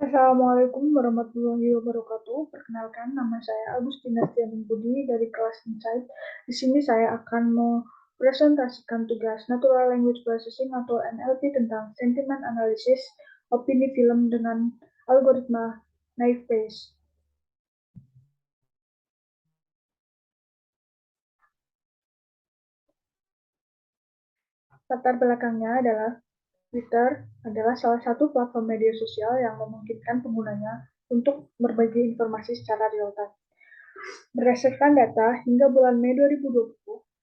Assalamualaikum warahmatullahi wabarakatuh. Perkenalkan, nama saya Agustina Budi dari kelas Insight. Di sini saya akan mempresentasikan tugas Natural Language Processing atau NLP tentang sentiment analysis opini film dengan algoritma Naive Bayes. Latar belakangnya adalah Twitter adalah salah satu platform media sosial yang memungkinkan penggunanya untuk berbagi informasi secara real-time. Berdasarkan data, hingga bulan Mei 2020,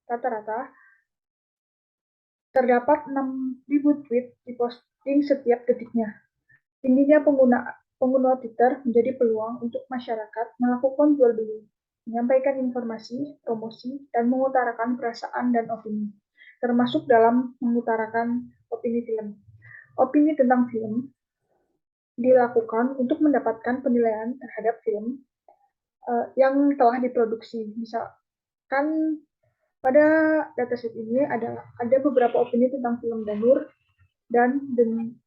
rata-rata terdapat 6.000 tweet diposting setiap detiknya. Tingginya pengguna Twitter menjadi peluang untuk masyarakat melakukan jual beli, menyampaikan informasi, promosi, dan mengutarakan perasaan dan opini, termasuk dalam mengutarakan opini film. Opini tentang film dilakukan untuk mendapatkan penilaian terhadap film yang telah diproduksi. Misalkan pada dataset ini ada beberapa opini tentang film Danur dan Demi.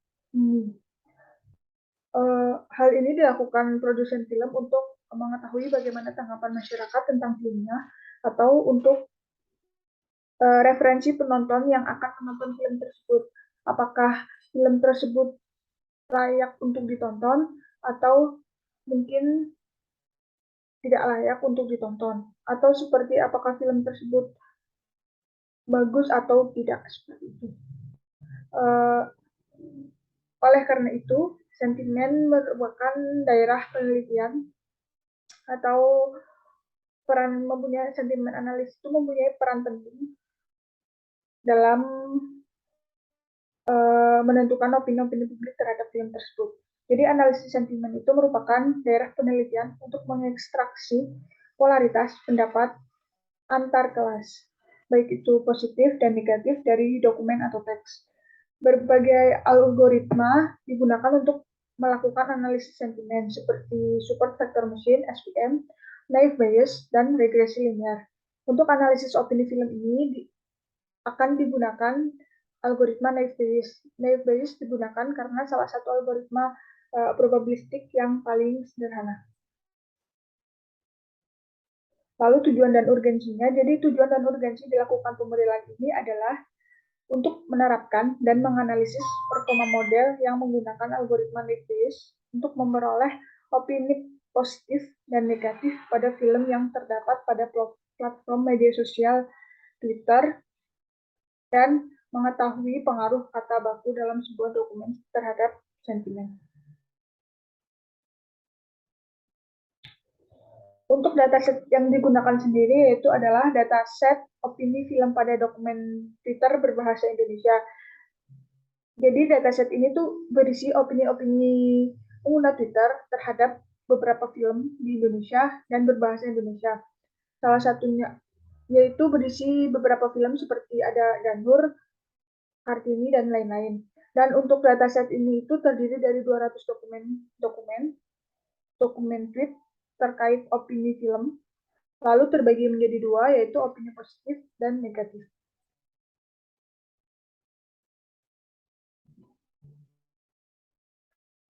Hal ini dilakukan produsen film untuk mengetahui bagaimana tanggapan masyarakat tentang filmnya atau untuk referensi penonton yang akan menonton film tersebut. Apakah film tersebut layak untuk ditonton atau mungkin tidak layak untuk ditonton, atau seperti apakah film tersebut bagus atau tidak, seperti itu. Uh, oleh karena itu, sentimen merupakan daerah penelitian atau sentimen analis itu mempunyai peran penting dalam menentukan opini-opini publik terhadap film tersebut. Jadi analisis sentimen itu merupakan daerah penelitian untuk mengekstraksi polaritas pendapat antar kelas, baik itu positif dan negatif dari dokumen atau teks. Berbagai algoritma digunakan untuk melakukan analisis sentimen seperti support vector machine (SVM), naive Bayes, dan regresi linear. Untuk analisis opini film ini akan digunakan algoritma naive Bayes. Naive Bayes digunakan karena salah satu algoritma probabilistik yang paling sederhana. Lalu tujuan dan urgensinya. Jadi tujuan dan urgensi dilakukan pemodelan ini adalah untuk menerapkan dan menganalisis performa model yang menggunakan algoritma naive Bayes untuk memperoleh opini positif dan negatif pada film yang terdapat pada platform media sosial Twitter dan mengetahui pengaruh kata baku dalam sebuah dokumen terhadap sentimen. Untuk dataset yang digunakan sendiri yaitu adalah dataset opini film pada dokumen Twitter berbahasa Indonesia. Jadi dataset ini tuh berisi opini-opini pengguna Twitter terhadap beberapa film di Indonesia dan berbahasa Indonesia. Salah satunya yaitu berisi beberapa film seperti ada Danur, Kartini, dan lain-lain. Dan untuk dataset ini itu terdiri dari 200 dokumen tweet terkait opini film, lalu terbagi menjadi dua, yaitu opini positif dan negatif.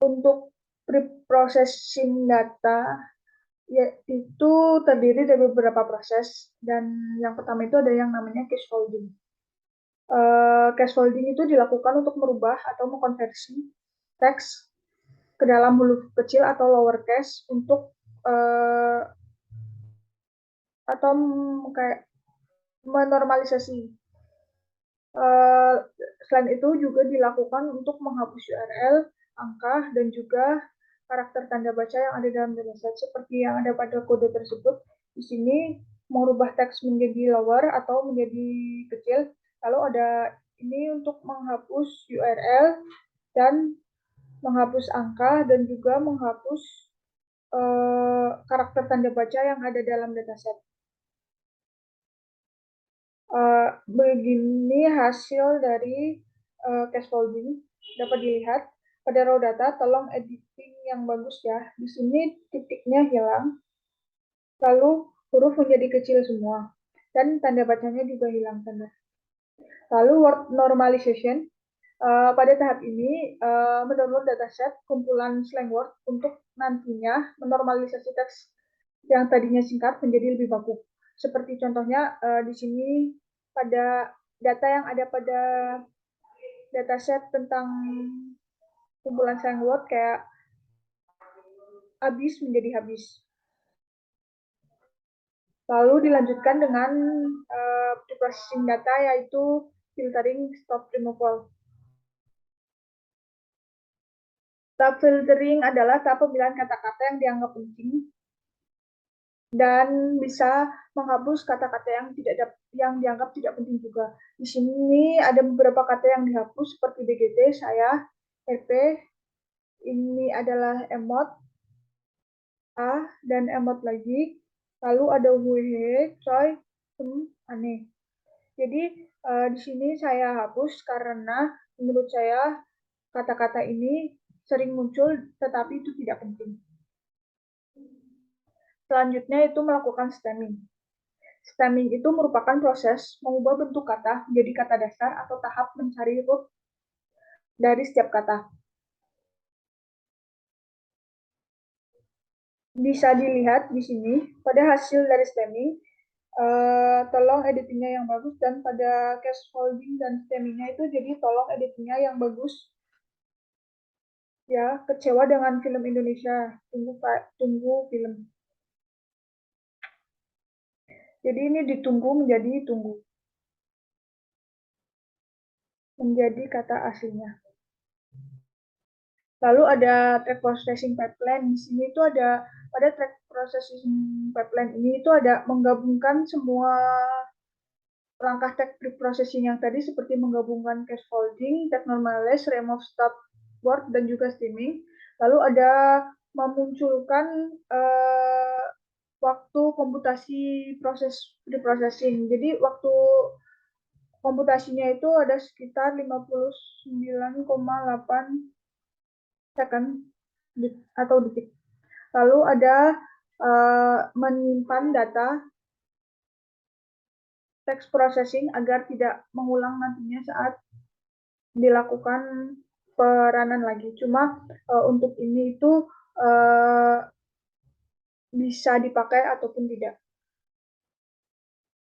Untuk pre-processing data, yaitu terdiri dari beberapa proses, dan yang pertama itu ada yang namanya case folding. Case folding itu dilakukan untuk merubah atau mengkonversi teks ke dalam huruf kecil atau lowercase untuk atau kayak menormalisasi. Selain itu juga dilakukan untuk menghapus URL, angka, dan juga karakter tanda baca yang ada dalam dataset seperti yang ada pada kode tersebut. Di sini merubah teks menjadi lower atau menjadi kecil. Lalu ada ini untuk menghapus URL dan menghapus angka dan juga menghapus karakter tanda baca yang ada dalam dataset. Begini hasil dari case folding dapat dilihat pada raw data. Tolong editing yang bagus ya. Di sini titiknya hilang, lalu huruf menjadi kecil semua, dan tanda bacanya juga hilang tanda. Lalu word normalization Pada tahap ini, mendownload dataset kumpulan slang word untuk nantinya menormalisasi teks yang tadinya singkat menjadi lebih baku. Seperti contohnya di sini pada data yang ada pada dataset tentang kumpulan slang word kayak habis menjadi habis. Lalu dilanjutkan dengan preprocessing data, yaitu filtering, stop, removal. Tahap filtering adalah tahap pemilihan kata-kata yang dianggap penting dan bisa menghapus kata-kata yang dianggap tidak penting juga. Di sini ada beberapa kata yang dihapus seperti BGT, saya, RP, ini adalah emot, A, dan emot lagi. Lalu ada WH, coy, aneh. Jadi di sini saya hapus karena menurut saya kata-kata ini sering muncul tetapi itu tidak penting. Selanjutnya itu melakukan stemming. Stemming itu merupakan proses mengubah bentuk kata menjadi kata dasar atau tahap mencari root dari setiap kata. Bisa dilihat di sini pada hasil dari stemming, tolong editingnya yang bagus, dan pada scaffolding dan stemmingnya itu jadi tolong editingnya yang bagus. Ya, kecewa dengan film Indonesia. Tunggu film. Jadi ini ditunggu menjadi tunggu. Menjadi kata aslinya. Lalu ada track processing pipeline. Di sini itu ada, pada track processing pipeline ini itu ada menggabungkan semua langkah track processing yang tadi, seperti menggabungkan cache folding, tag normalize, remove stop word, dan juga stemming. Lalu ada memunculkan waktu komputasi proses preprocessing. Jadi waktu komputasinya itu ada sekitar 59,8 second atau detik. Lalu ada menyimpan data text processing agar tidak mengulang nantinya saat dilakukan peranan lagi. Cuma untuk ini itu bisa dipakai ataupun tidak.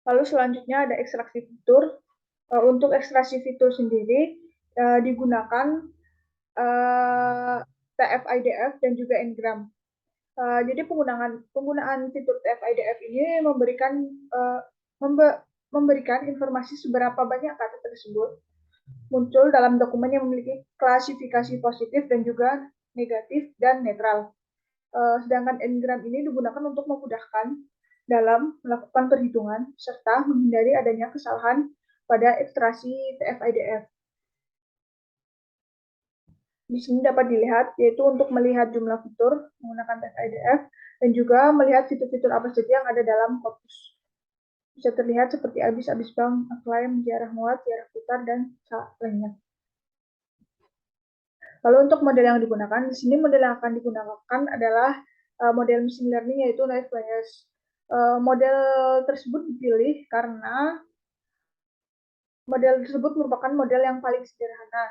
Lalu selanjutnya ada ekstraksi fitur. Untuk ekstraksi fitur sendiri digunakan TF-IDF dan juga Ngram. Jadi penggunaan fitur TF-IDF ini memberikan informasi seberapa banyak kata tersebut muncul dalam dokumen yang memiliki klasifikasi positif dan juga negatif dan netral. Sedangkan Ngram ini digunakan untuk memudahkan dalam melakukan perhitungan serta menghindari adanya kesalahan pada ekstraksi TF-IDF. Di sini dapat dilihat, yaitu untuk melihat jumlah fitur menggunakan TF-IDF dan juga melihat fitur-fitur apa saja yang ada dalam korpus. Bisa terlihat seperti abis bang, acclaim, ziarah muat, ziarah putar, dan lainnya. Lalu untuk model yang digunakan, di sini model yang akan digunakan adalah model machine learning, yaitu naive Bayes. Model tersebut dipilih karena model tersebut merupakan model yang paling sederhana.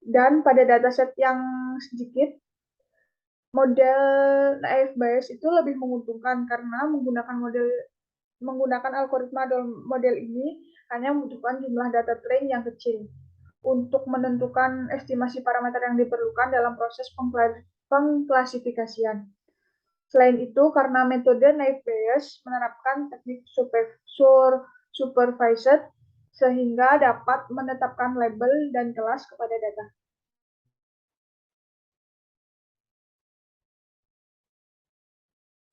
Dan pada dataset yang sedikit, model naive Bayes itu lebih menguntungkan karena menggunakan algoritma model ini hanya membutuhkan jumlah data train yang kecil untuk menentukan estimasi parameter yang diperlukan dalam proses pengklasifikasian. Selain itu, karena metode naive Bayes menerapkan teknik supervised sehingga dapat menetapkan label dan kelas kepada data.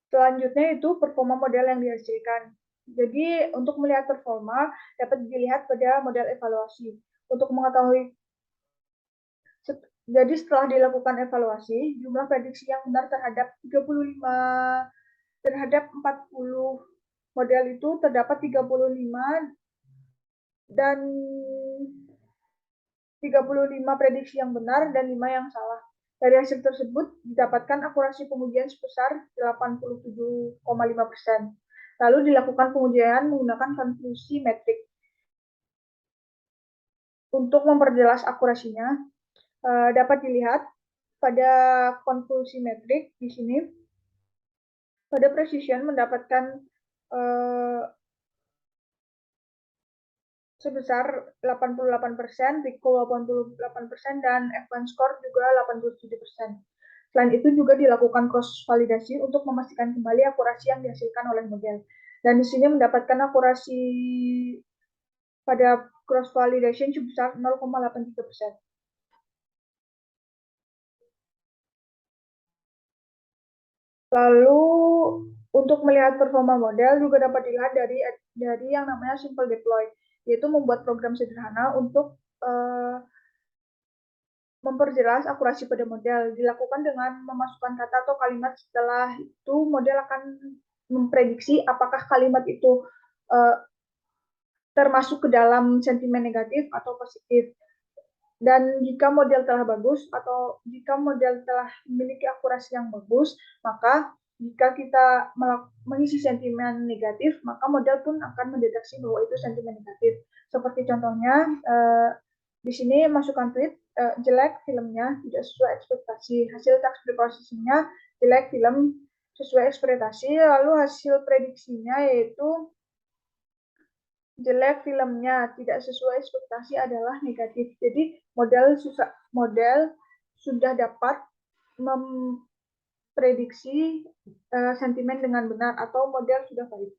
Selanjutnya itu performa model yang dihasilkan. Jadi untuk melihat performa dapat dilihat pada model evaluasi. Untuk mengetahui, jadi setelah dilakukan evaluasi, jumlah prediksi yang benar terhadap 40 model itu terdapat 35 dan 35 prediksi yang benar dan 5 yang salah. Dari hasil tersebut didapatkan akurasi pengujian sebesar 87,5%. Lalu dilakukan pengujian menggunakan konklusi metrik. Untuk memperjelas akurasinya, dapat dilihat pada konvolusi metrik di sini. Pada precision mendapatkan sebesar 88%, Rico 88%, dan F1 score juga 87%. Selain itu juga dilakukan cross validasi untuk memastikan kembali akurasi yang dihasilkan oleh model. Dan di sini mendapatkan akurasi pada cross validation sebesar 0,83%. Lalu untuk melihat performa model juga dapat dilihat dari yang namanya simple deploy, yaitu membuat program sederhana untuk memperjelas akurasi pada model. Dilakukan dengan memasukkan kata atau kalimat, setelah itu model akan memprediksi apakah kalimat itu termasuk ke dalam sentimen negatif atau positif. Dan jika model telah bagus atau jika model telah memiliki akurasi yang bagus, maka jika kita mengisi sentimen negatif, maka model pun akan mendeteksi bahwa itu sentimen negatif. Seperti contohnya, di sini masukkan tweet, jelek filmnya, tidak sesuai ekspektasi. Hasil task preprocessing-nya jelek film sesuai ekspektasi, lalu hasil prediksinya yaitu jelek filmnya, tidak sesuai ekspektasi adalah negatif. Jadi model sudah dapat memprediksi sentimen dengan benar atau model sudah valid.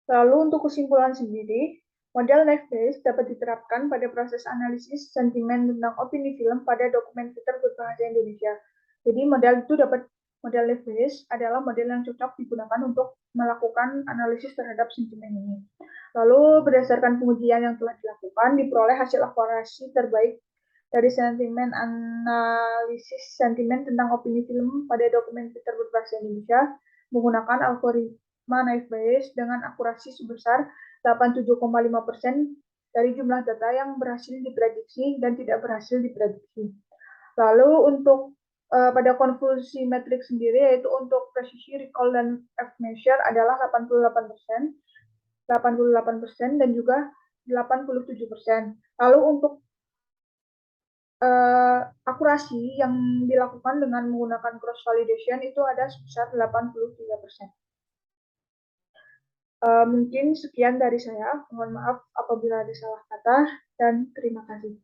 Lalu untuk kesimpulan sendiri, model Naive Bayes dapat diterapkan pada proses analisis sentimen tentang opini film pada dokumen filter berbahasa Indonesia. Jadi model Naive Bayes adalah model yang cocok digunakan untuk melakukan analisis terhadap sentimen ini. Lalu berdasarkan pengujian yang telah dilakukan, diperoleh hasil akurasi terbaik dari sentimen analisis sentimen tentang opini film pada dokumen filter berbahasa Indonesia menggunakan algoritma Naive Bayes dengan akurasi sebesar 87,5% dari jumlah data yang berhasil diprediksi dan tidak berhasil diprediksi. Lalu untuk pada konvolusi metrik sendiri, yaitu untuk presisi, recall, dan F-measure adalah 88%, 88% dan juga 87%. Lalu untuk akurasi yang dilakukan dengan menggunakan cross validation itu ada sebesar 83%. Mungkin sekian dari saya. Mohon maaf apabila ada salah kata dan terima kasih.